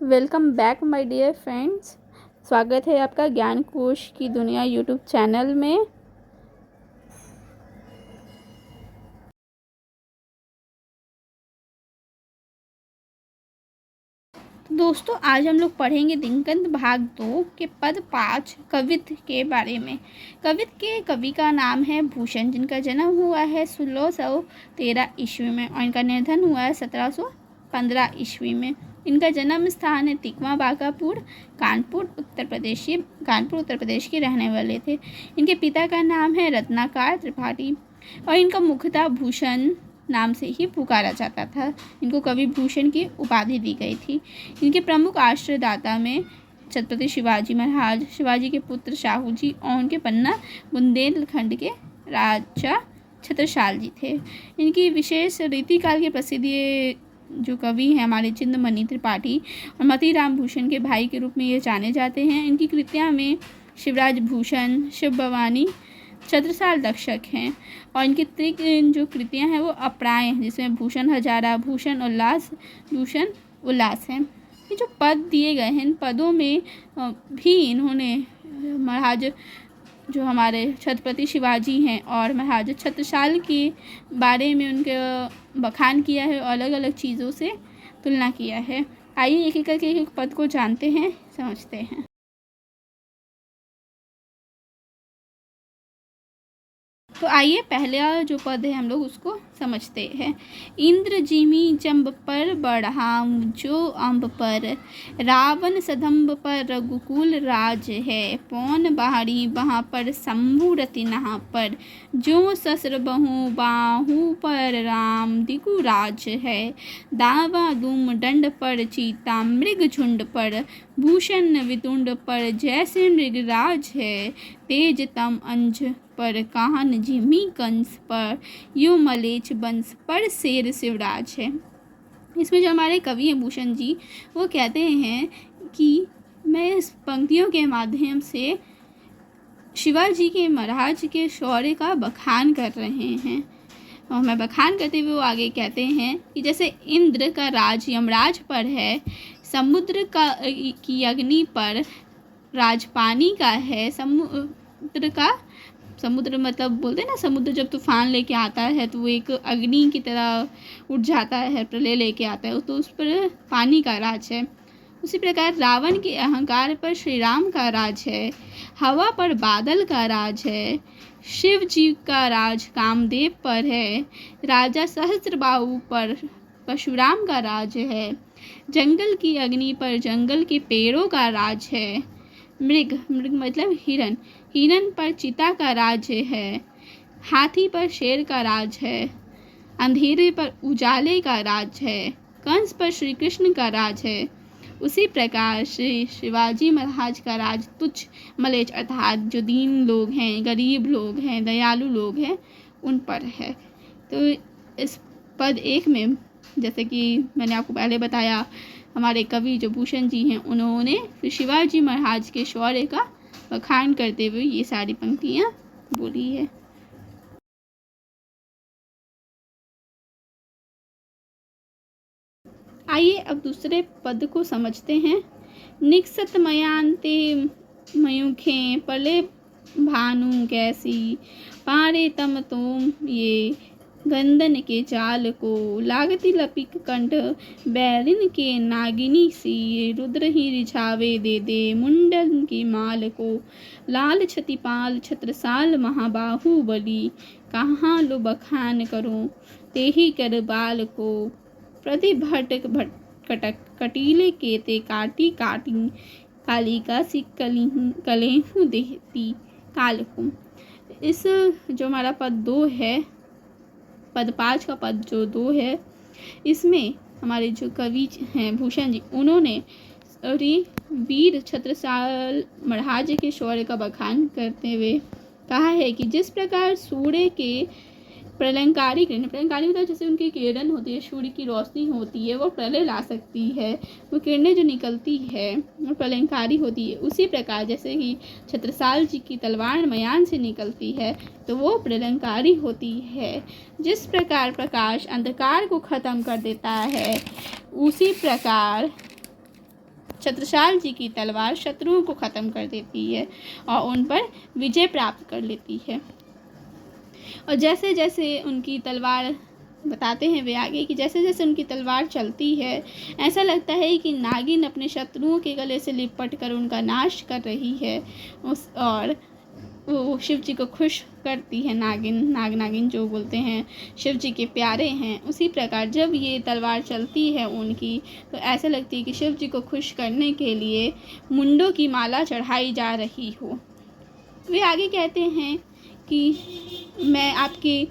Welcome back my dear friends. स्वागत है आपका ज्ञान कोश की दुनिया यूट्यूब चैनल में। तो दोस्तों, आज हम लोग पढ़ेंगे दिनकंत भाग 2 के पद 5 कवित के बारे में। कवित के कवि का नाम है भूषण, जिनका जन्म हुआ है 1613 ईस्वी में और इनका निधन हुआ है 1715 ईस्वी में। इनका जन्म स्थान है तिकवा बांकापुर, कानपुर उत्तर प्रदेश के रहने वाले थे। इनके पिता का नाम है रत्नाकर त्रिपाठी और इनका मुख्यतः भूषण नाम से ही पुकारा जाता था। इनको कवि भूषण की उपाधि दी गई थी। इनके प्रमुख आश्रयदाता में छत्रपति शिवाजी महाराज, शिवाजी के पुत्र शाहू जी और उनके पन्ना बुंदेलखंड के राजा छत्रसाल जी थे। इनकी विशेष रीतिकाल के प्रसिद्ध ये जो कवि हैं हमारे चिंतमणि त्रिपाठी और मतीराम भूषण के भाई के रूप में ये जाने जाते हैं। इनकी कृतियाँ में शिवराज भूषण, शिव भवानी, छत्रसाल दक्षक हैं और इनकी जो कृतियाँ हैं वो अप्राय हैं, जिसमें भूषण हजारा, भूषण उल्लास हैं। ये जो पद दिए गए हैं, इन पदों में भी इन्होंने महाराज जो हमारे छत्रपति शिवाजी हैं और महाराज छत्रसाल के बारे में उनके बखान किया है और अलग अलग चीज़ों से तुलना किया है। आइए एक एक करके एक पद को जानते हैं, समझते हैं। तो आइए पहला जो पद है हम लोग उसको समझते हैं। इंद्र जिमी जम्ब पर बढ़ाऊं जो अम्ब पर, रावण सदम्ब पर रघुकुल राज है। पौन बाहरी वहाँ पर शंभु रति नहा पर, जो सस्र बहु बाहु पर राम दिगुराज है। दावा दुम दंड पर चीता मृग झुंड पर, भूषण वितुंड पर जैसे मृगराज है। तेज तम अंज पर काहन जिमी कंस पर, यो मलेच वंश पर शेर शिवराज है। इसमें जो हमारे कवि हैं भूषण जी, वो कहते हैं कि मैं इस पंक्तियों के माध्यम से शिवाजी के महाराज के शौर्य का बखान कर रहे हैं। और मैं बखान करते हुए वो आगे कहते हैं कि जैसे इंद्र का राज यमराज पर है, समुद्र की अग्नि पर राज पानी का है। समुद्र मतलब बोलते हैं ना, समुद्र जब तूफान लेके आता है तो वो एक अग्नि की तरह उठ जाता है, प्रलय लेके आता है, तो उस पर पानी का राज है। उसी प्रकार रावण के अहंकार पर श्री राम का राज है। हवा पर बादल का राज है। शिव जी का राज कामदेव पर है। राजा सहस्त्रबाहु पर परशुराम का राज है। जंगल की अग्नि पर जंगल के पेड़ों का राज है। मृग मतलब हिरन पर चिता का राज है। हाथी पर शेर का राज है। अंधेरे पर उजाले का राज है। कंस पर श्री कृष्ण का राज है। उसी प्रकार श्री शिवाजी महाराज का राज तुच्छ मलेच्छ अर्थात जो दीन लोग हैं, गरीब लोग हैं, दयालु लोग हैं, उन पर है। तो इस पद 1 में जैसे कि मैंने आपको पहले बताया, हमारे कवि जो भूषण जी हैं उन्होंने शिवाजी महाराज के शौर्य का बखान करते हुए ये सारी पंक्तियाँ बोली है। आइए अब दूसरे पद को समझते हैं। निक्सत मयांते मयूखें पले भानु कैसी, पारे तम तुम ये गंदन के चाल को। लागती लपिक कंठ बैरिन के नागिनी सी, रुद्र ही रिझावे दे दे मुंडन की माल को। लाल छतिपाल छत्रसाल महाबाहुबली, कहाँ लो बखान करूं तेहि कर बाल को। प्रतिभटक भटकटक कटीले केते काटी कालिका सी कलेहू देहती कालकुम। इस जो हमारा पद 2 है, पद 5 का पद जो 2 है, इसमें हमारे जो कवि हैं भूषण जी, उन्होंने वीर छत्रसाल महाराज के शौर्य का बखान करते हुए कहा है कि जिस प्रकार सूर्य के प्रलयंकारी मतलब जैसे उनकी किरण होती है, सूर्य की रोशनी होती है, वो प्रलय ला सकती है, वो किरणें जो निकलती है वो प्रलयंकारी होती है। उसी प्रकार जैसे कि छत्रसाल जी की तलवार मयान से निकलती है तो वो प्रलयंकारी होती है। जिस प्रकार प्रकाश अंधकार को ख़त्म कर देता है, उसी प्रकार छत्रसाल जी की तलवार शत्रुओं को ख़त्म कर देती है और उन पर विजय प्राप्त कर लेती है। और जैसे जैसे उनकी तलवार, बताते हैं वे आगे कि जैसे जैसे उनकी तलवार चलती है ऐसा लगता है कि नागिन अपने शत्रुओं के गले से लिपट कर उनका नाश कर रही है। और वो शिव जी को खुश करती है। नागिन जो बोलते हैं शिव जी के प्यारे हैं। उसी प्रकार जब ये तलवार चलती है उनकी, तो ऐसा लगती है कि शिव जी को खुश करने के लिए मुंडों की माला चढ़ाई जा रही हो। वे आगे कहते हैं कि मैं आपकी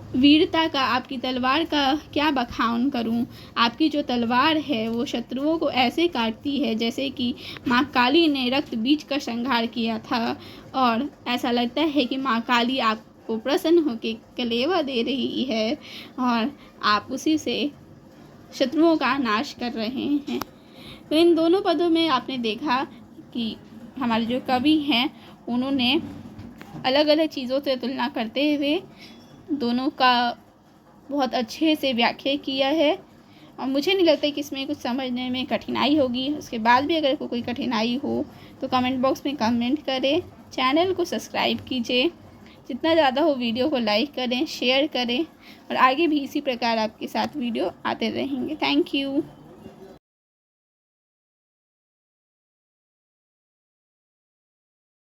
वीरता का, आपकी तलवार का क्या बखान करूं। आपकी जो तलवार है वो शत्रुओं को ऐसे काटती है जैसे कि माँ काली ने रक्त बीज का संहार किया था। और ऐसा लगता है कि माँ काली आपको प्रसन्न होकर कलेवा दे रही है और आप उसी से शत्रुओं का नाश कर रहे हैं। तो इन दोनों पदों में आपने देखा कि हमारे जो कवि हैं उन्होंने अलग अलग चीज़ों से तुलना करते हुए दोनों का बहुत अच्छे से व्याख्या किया है। और मुझे नहीं लगता कि इसमें कुछ समझने में कठिनाई होगी। उसके बाद भी अगर कोई कठिनाई हो तो कमेंट बॉक्स में कमेंट करें। चैनल को सब्सक्राइब कीजिए, जितना ज़्यादा हो वीडियो को लाइक करें, शेयर करें और आगे भी इसी प्रकार आपके साथ वीडियो आते रहेंगे। Thank you.